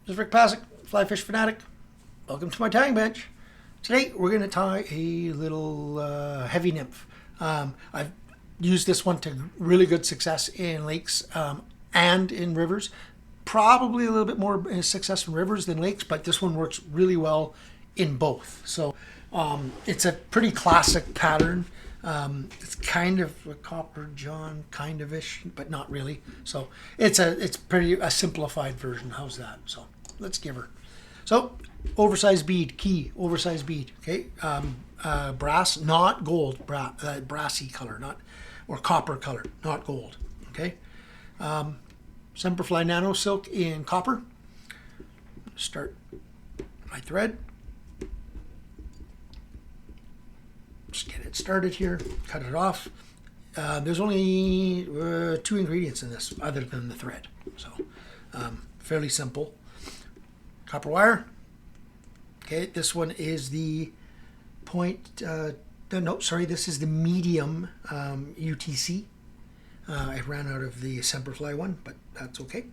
This is Rick Passek, FlyFish Fanatic. Welcome to my tying bench. Today we're going to tie a little heavy nymph. I've used this one to really good success in lakes and in rivers. Probably a little bit more success in rivers than lakes, but this one works really well in both. So it's a pretty classic pattern. It's kind of a copper john kind of ish, but not really. So it's pretty a simplified version. How's that? So let's give her. So oversized bead, key oversized bead. Okay, brass, not gold, brassy color, not or copper color, not gold. Okay, Semperfli nano silk in copper. Start my thread. Just get it started here, cut it off. There's only 2 ingredients in this other than the thread, so fairly simple. Copper wire. Okay, this one is the this is the medium UTC. I ran out of the Semperfli one, but that's okay.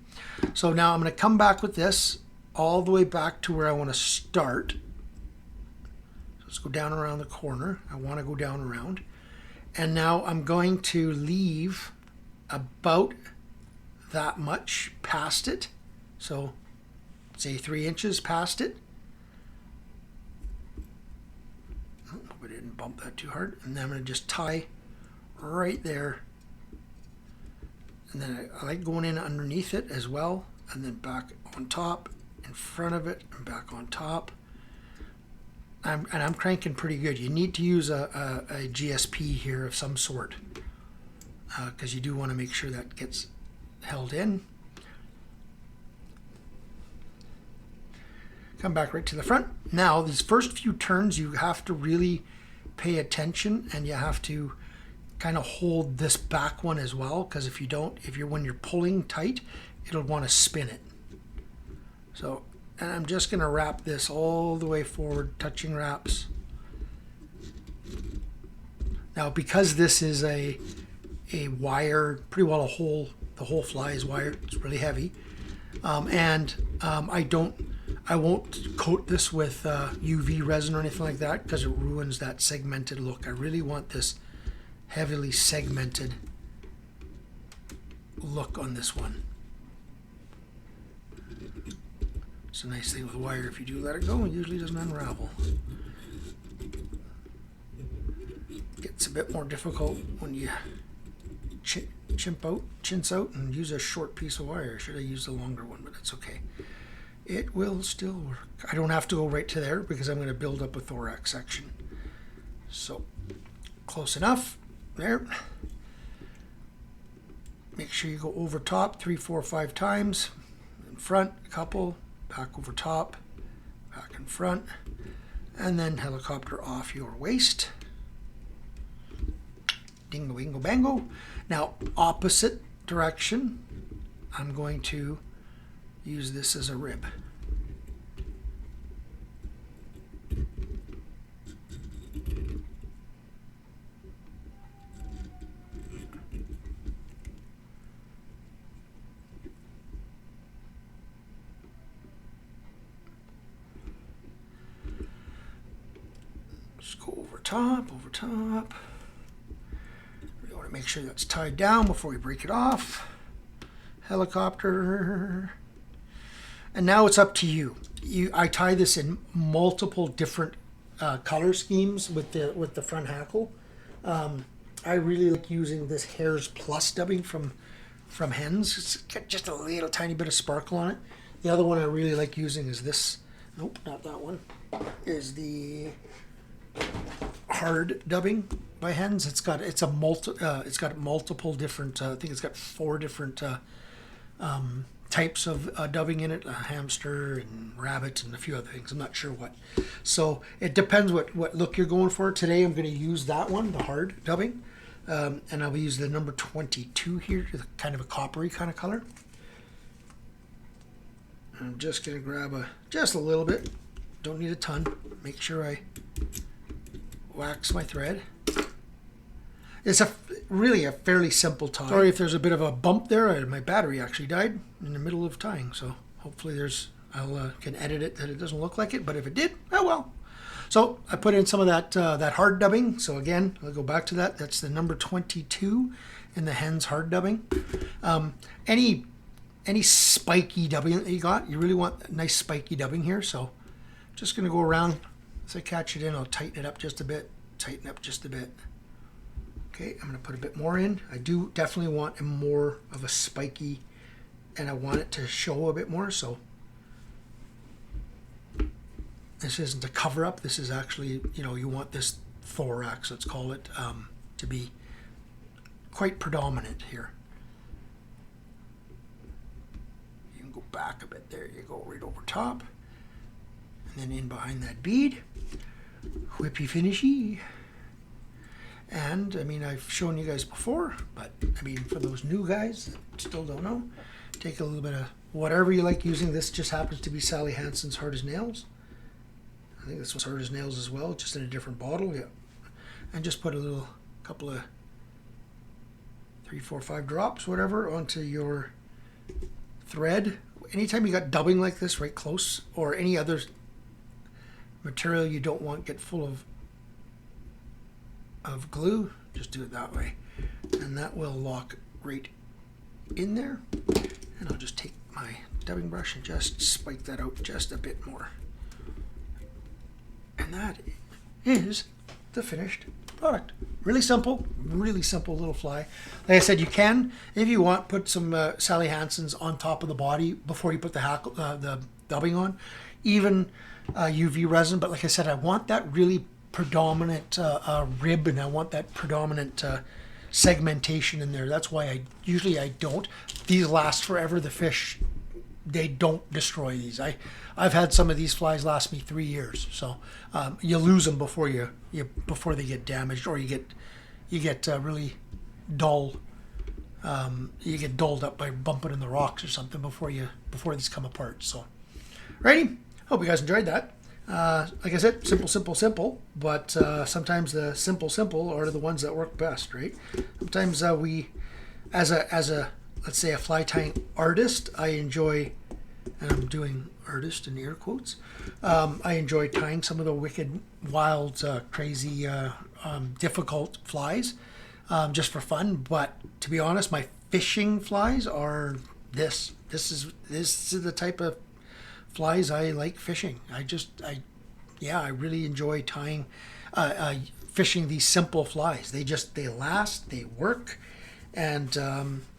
So now I'm going to come back with this all the way back to where I want to start. Let's go down around the corner. I want to go down around. And now I'm going to leave about that much past it. So say 3 inches past it. Oh, I didn't bump that too hard. And then I'm going to just tie right there. And then I like going in underneath it as well. And then back on top, in front of it, and back on top. I'm cranking pretty good. You need to use a GSP here of some sort because you do want to make sure that gets held in. Come back right to the front. Now, these first few turns, you have to really pay attention and you have to kind of hold this back one as well because if you don't, when you're pulling tight, it'll want to spin it. So. And I'm just going to wrap this all the way forward, touching wraps. Now, because this is a wire, pretty well the whole fly is wired. It's really heavy, I won't coat this with UV resin or anything like that because it ruins that segmented look. I really want this heavily segmented look on this one. It's a nice thing with wire. If you do let it go, it usually doesn't unravel. Gets a bit more difficult when you chintz out and use a short piece of wire. I should have used a longer one, but it's okay. It will still work. I don't have to go right to there because I'm going to build up a thorax section. So, close enough. There. Make sure you go over top 3, 4, 5 times. In front, a couple. Back over top, back in front, and then helicopter off your waist. Dingo, bingo, bango. Now, opposite direction, I'm going to use this as a rib. Just go over top, over top. We want to make sure that's tied down before we break it off. Helicopter. And now it's up to you. I tie this in multiple different color schemes with the front hackle. I really like using this Hares Plus dubbing from Hens. It's got just a little tiny bit of sparkle on it. The other one I really like using is this. Nope, not that one. Is the hard dubbing by Hens. It's got multiple different. I think it's got 4 different types of dubbing in it. A hamster and rabbit and a few other things. I'm not sure what. So it depends what look you're going for. Today I'm going to use that one, the hard dubbing, and I'll use the number 22 here, kind of a coppery kind of color. I'm just going to grab just a little bit. Don't need a ton. Make sure I wax my thread. It's really a fairly simple tie. Sorry if there's a bit of a bump there. My battery actually died in the middle of tying, so hopefully there's I can edit it that it doesn't look like it, but if it did, oh well. So I put in some of that that hard dubbing. So again, I'll go back to that. That's the number 22 in the Hens hard dubbing. Any spiky dubbing that you got, you really want nice spiky dubbing here. So just going to go around. As I catch it in, I'll tighten it up just a bit. Tighten up just a bit. Okay, I'm going to put a bit more in. I do definitely want more of a spiky, and I want it to show a bit more. So this isn't a cover up. This is actually, you know, you want this thorax, let's call it, to be quite predominant here. You can go back a bit. There you go, right over top. And then in behind that bead. Whippy finishy. And I mean, I've shown you guys before, but I mean, for those new guys that still don't know, take a little bit of whatever you like using. This just happens to be Sally Hansen's Hard as Nails. I think this one's Hard as Nails as well, just in a different bottle. Yeah. And just put a couple of 3, 4, 5 drops, whatever, onto your thread. Anytime you got dubbing like this right close, or any other material you don't want get full of glue, just do it that way, and that will lock right in there. And I'll just take my dubbing brush and just spike that out just a bit more, and that is the finished product. Really simple little fly. Like I said, you can, if you want, put some Sally Hansen's on top of the body before you put the dubbing on, even UV resin. But like I said, I want that really predominant rib, and I want that predominant segmentation in there. That's why I usually don't. These last forever. The fish, they don't destroy these. I've had some of these flies last me 3 years. So you lose them before before they get damaged, or you get really dull. You get dulled up by bumping in the rocks or something before these come apart. So, righty. Hope you guys enjoyed that. Like I said, simple, but sometimes the simple are the ones that work best, right? Sometimes we, as a let's say a fly tying artist, I enjoy, and I'm doing artist in air quotes, I enjoy tying some of the wicked, wild, crazy, difficult flies, just for fun. But to be honest, my fishing flies are this is the type of flies I like fishing. I really enjoy tying, fishing these simple flies. They last, they work, and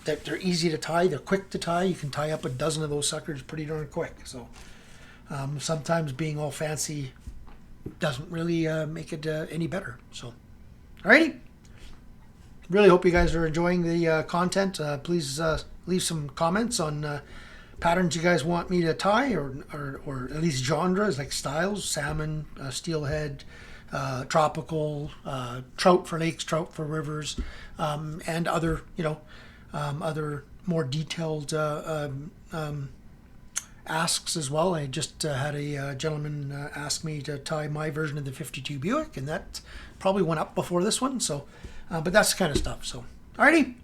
they're easy to tie. They're quick to tie. You can tie up a dozen of those suckers pretty darn quick. So sometimes being all fancy doesn't really make it any better. So, alrighty. Really hope you guys are enjoying the content. Please leave some comments on patterns you guys want me to tie, or at least genres like styles: salmon, steelhead, tropical, trout for lakes, trout for rivers, and other, other more detailed asks as well. I just had a gentleman ask me to tie my version of the 52 Buick, and that probably went up before this one. So, but that's the kind of stuff. So, alrighty.